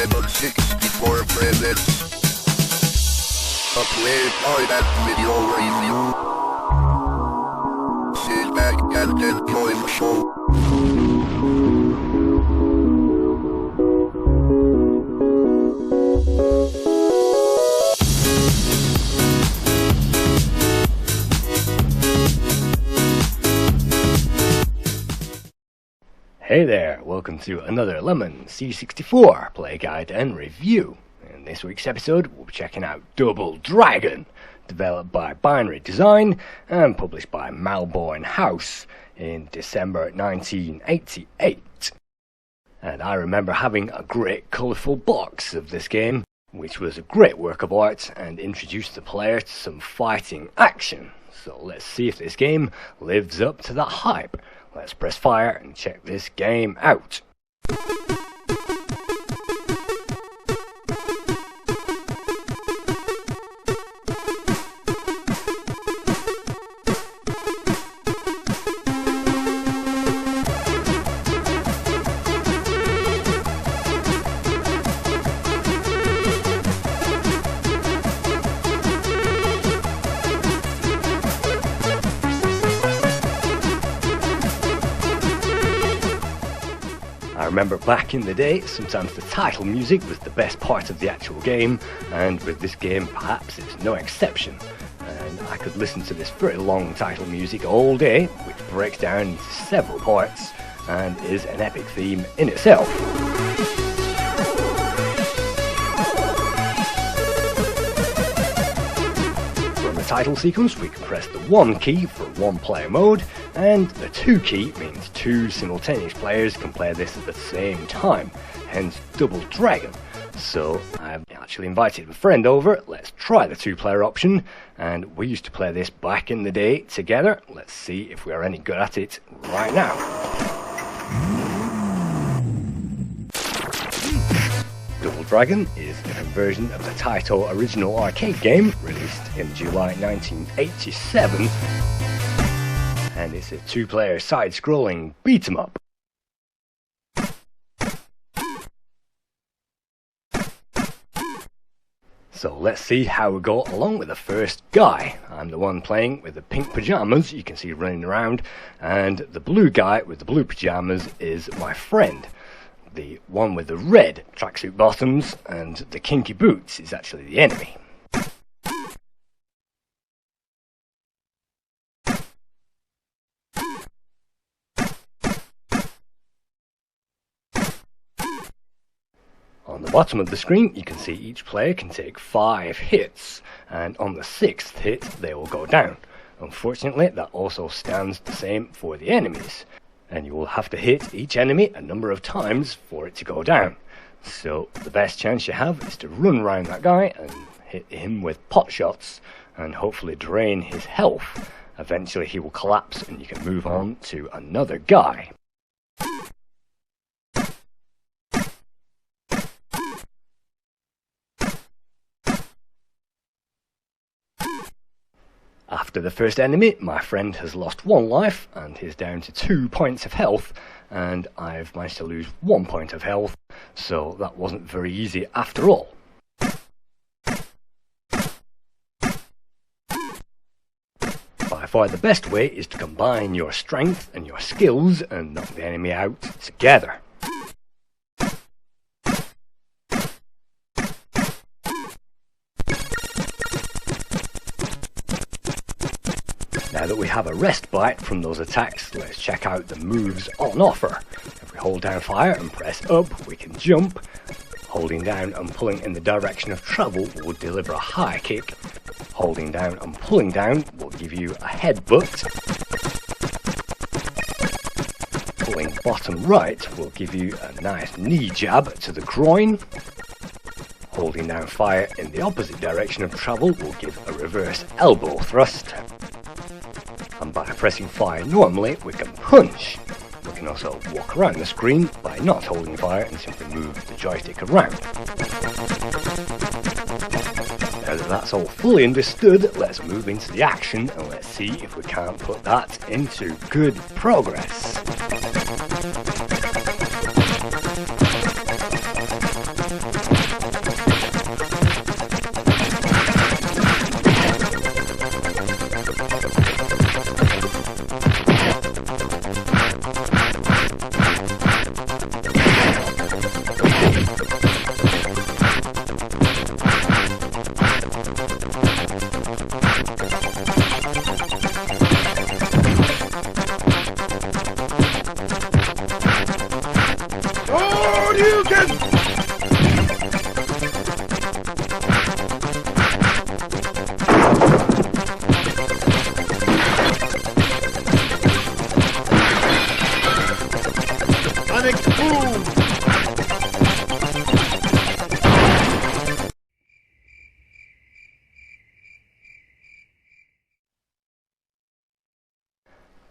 C64 presents a Playguide video review. Sit back and enjoy the show. Hey there, welcome to another Lemon C64 play guide and review. In this week's episode, we'll be checking out Double Dragon, developed by Binary Design and published by Malborn House in December 1988. And I remember having a great colourful box of this game, which was a great work of art and introduced the player to some fighting action. So let's see if this game lives up to that hype. Let's press fire and check this game out. I remember back in the day, sometimes the title music was the best part of the actual game, and with this game perhaps it's no exception. And I could listen to this very long title music all day, which breaks down into several parts and is an epic theme in itself. Title sequence, we can press the 1 key for 1 player mode, and the 2 key means 2 simultaneous players can play this at the same time, hence Double Dragon. So I've actually invited a friend over. Let's try the 2-player option, and we used to play this back in the day together. Let's see if we are any good at it right now. Double Dragon is a conversion of the Taito original arcade game released in July 1987, and it's a 2-player side-scrolling beat-em-up. So let's see how we go along with the first guy. I'm the one playing with the pink pyjamas you can see running around, and the blue guy with the blue pyjamas is my friend. The one with the red tracksuit bottoms and the kinky boots is actually the enemy. On the bottom of the screen you can see each player can take 5 hits, and on the 6th hit they will go down. Unfortunately, that also stands the same for the enemies, and you will have to hit each enemy a number of times for it to go down. So the best chance you have is to run around that guy and hit him with pot shots and hopefully drain his health. Eventually he will collapse and you can move on to another guy. After the first enemy, my friend has lost 1 life and is down to 2 points of health, and I've managed to lose 1 point of health, so that wasn't very easy after all. By far the best way is to combine your strength and your skills and knock the enemy out together. Now that we have a respite from those attacks, let's check out the moves on offer. If we hold down fire and press up, we can jump. Holding down and pulling in the direction of travel will deliver a high kick. Holding down and pulling down will give you a headbutt. Pulling bottom right will give you a nice knee jab to the groin. Holding down fire in the opposite direction of travel will give a reverse elbow thrust. And by pressing fire normally, we can punch. We can also walk around the screen by not holding fire and simply move the joystick around. Now that that's all fully understood, let's move into the action and let's see if we can't put that into good progress.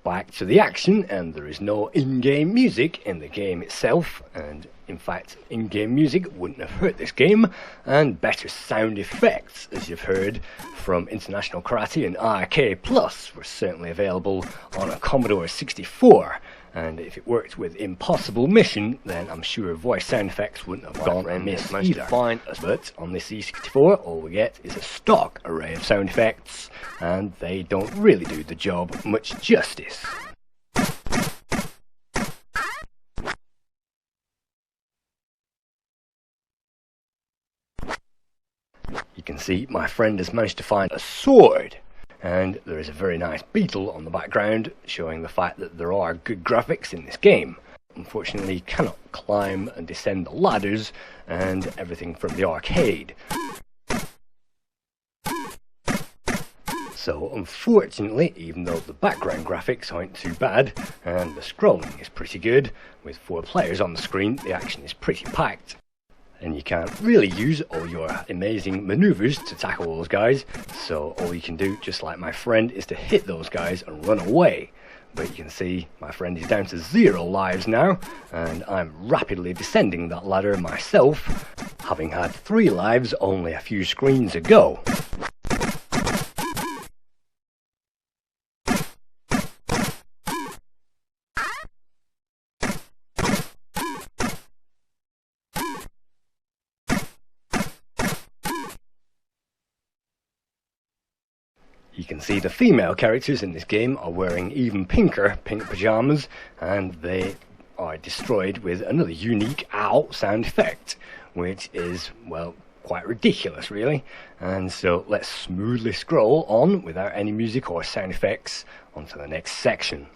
Back to the action, and there is no in-game music in the game itself, and in fact in-game music wouldn't have hurt this game, and better sound effects, as you've heard from International Karate and RK Plus, were certainly available on a Commodore 64. And if it worked with Impossible Mission, then I'm sure voice sound effects wouldn't have gone amiss either. But on the C64, all we get is a stock array of sound effects, and they don't really do the job much justice. You can see my friend has managed to find a sword. And there is a very nice beetle on the background, showing the fact that there are good graphics in this game. Unfortunately, you cannot climb and descend the ladders and everything from the arcade. So unfortunately, even though the background graphics aren't too bad, and the scrolling is pretty good, with 4 players on the screen, the action is pretty packed. And you can't really use all your amazing maneuvers to tackle those guys, so all you can do, just like my friend, is to hit those guys and run away. But you can see my friend is down to 0 lives now, and I'm rapidly descending that ladder myself, having had 3 lives only a few screens ago. You can see the female characters in this game are wearing even pinker pink pajamas, and they are destroyed with another unique ow sound effect, which is, well, quite ridiculous really. And so let's smoothly scroll on without any music or sound effects onto the next section.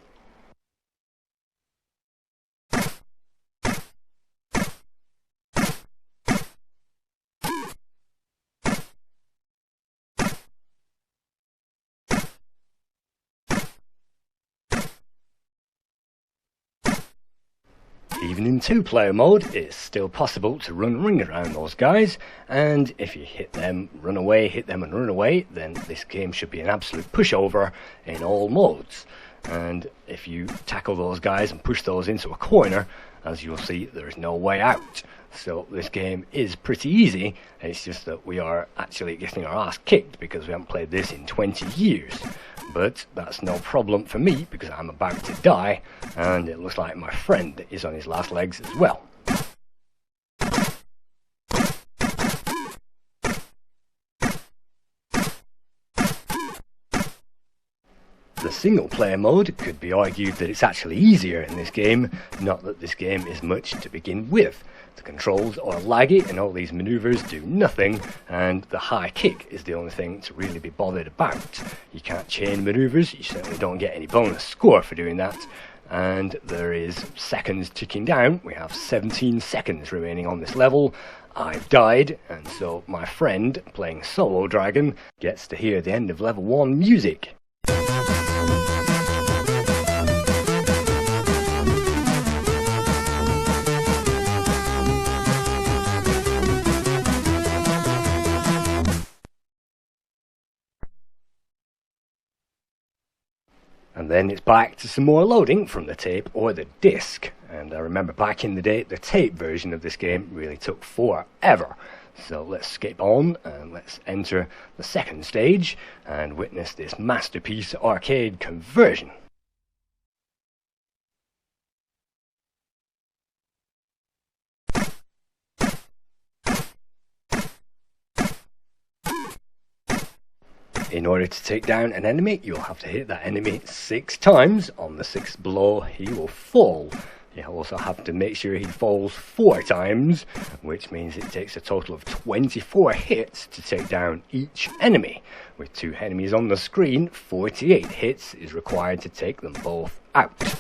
Even in 2-player mode, it's still possible to run ring around those guys, and if you hit them, run away, hit them and run away, then this game should be an absolute pushover in all modes. And if you tackle those guys and push those into a corner, as you'll see, there is no way out. So this game is pretty easy, it's just that we are actually getting our ass kicked because we haven't played this in 20 years. But that's no problem for me because I'm about to die, and it looks like my friend is on his last legs as well. The single player mode could be argued that it's actually easier in this game, not that this game is much to begin with. The controls are laggy and all these maneuvers do nothing, and the high kick is the only thing to really be bothered about. You can't chain maneuvers, you certainly don't get any bonus score for doing that, and there is seconds ticking down. We have 17 seconds remaining on this level. I've died, and so my friend, playing Solo Dragon, gets to hear the end of level 1 music. And then it's back to some more loading from the tape or the disc. And I remember back in the day, the tape version of this game really took forever. So let's skip on and let's enter the second stage and witness this masterpiece arcade conversion. In order to take down an enemy, you'll have to hit that enemy 6 times. On the 6th blow, he will fall. You also have to make sure he falls 4 times, which means it takes a total of 24 hits to take down each enemy. With 2 enemies on the screen, 48 hits is required to take them both out.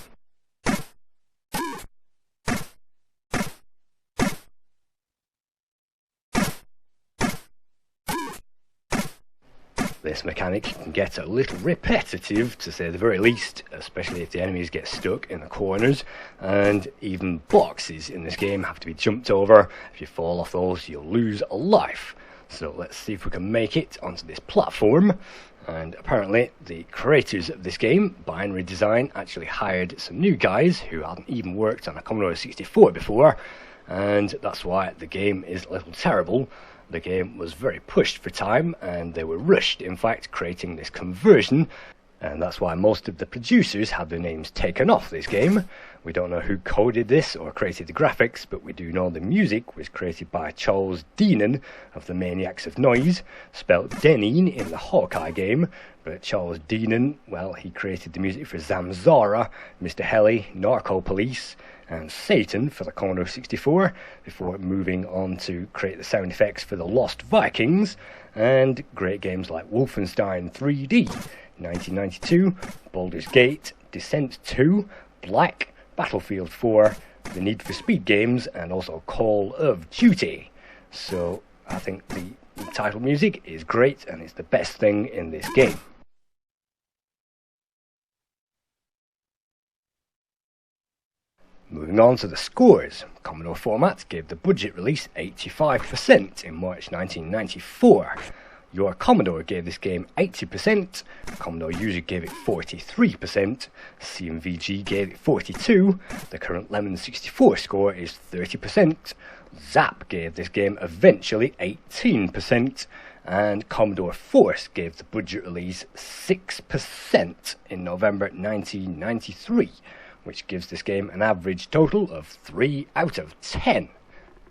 This mechanic can get a little repetitive, to say the very least, especially if the enemies get stuck in the corners, and even boxes in this game have to be jumped over. If you fall off those, you'll lose a life. So let's see if we can make it onto this platform. And apparently the creators of this game, Binary Design, actually hired some new guys who hadn't even worked on a Commodore 64 before, and that's why the game is a little terrible. The game was very pushed for time, and they were rushed, in fact, creating this conversion, and that's why most of the producers had their names taken off this game. We don't know who coded this or created the graphics, but we do know the music was created by Charles Deenan of the Maniacs of Noise, spelt Deneen in the Hawkeye game, but Charles Deenan, well, he created the music for Zamzara, Mr. Heli, Narco Police, and Satan for the Commodore 64, before moving on to create the sound effects for the Lost Vikings, and great games like Wolfenstein 3D, 1992, Baldur's Gate, Descent 2, Black, Battlefield 4, the Need for Speed games, and also Call of Duty. So I think the title music is great, and it's the best thing in this game. Moving on to the scores, Commodore Format gave the budget release 85% in March 1994. Your Commodore gave this game 80%, Commodore User gave it 43%, CMVG gave it 42%, the current Lemon 64 score is 30%, Zap gave this game eventually 18%, and Commodore Force gave the budget release 6% in November 1993. Which gives this game an average total of 3 out of 10.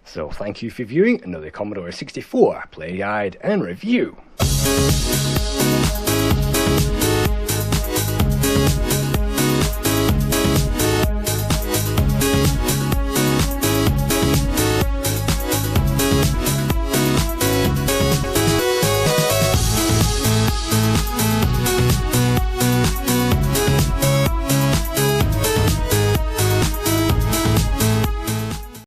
So thank you for viewing another Commodore 64 play guide and review.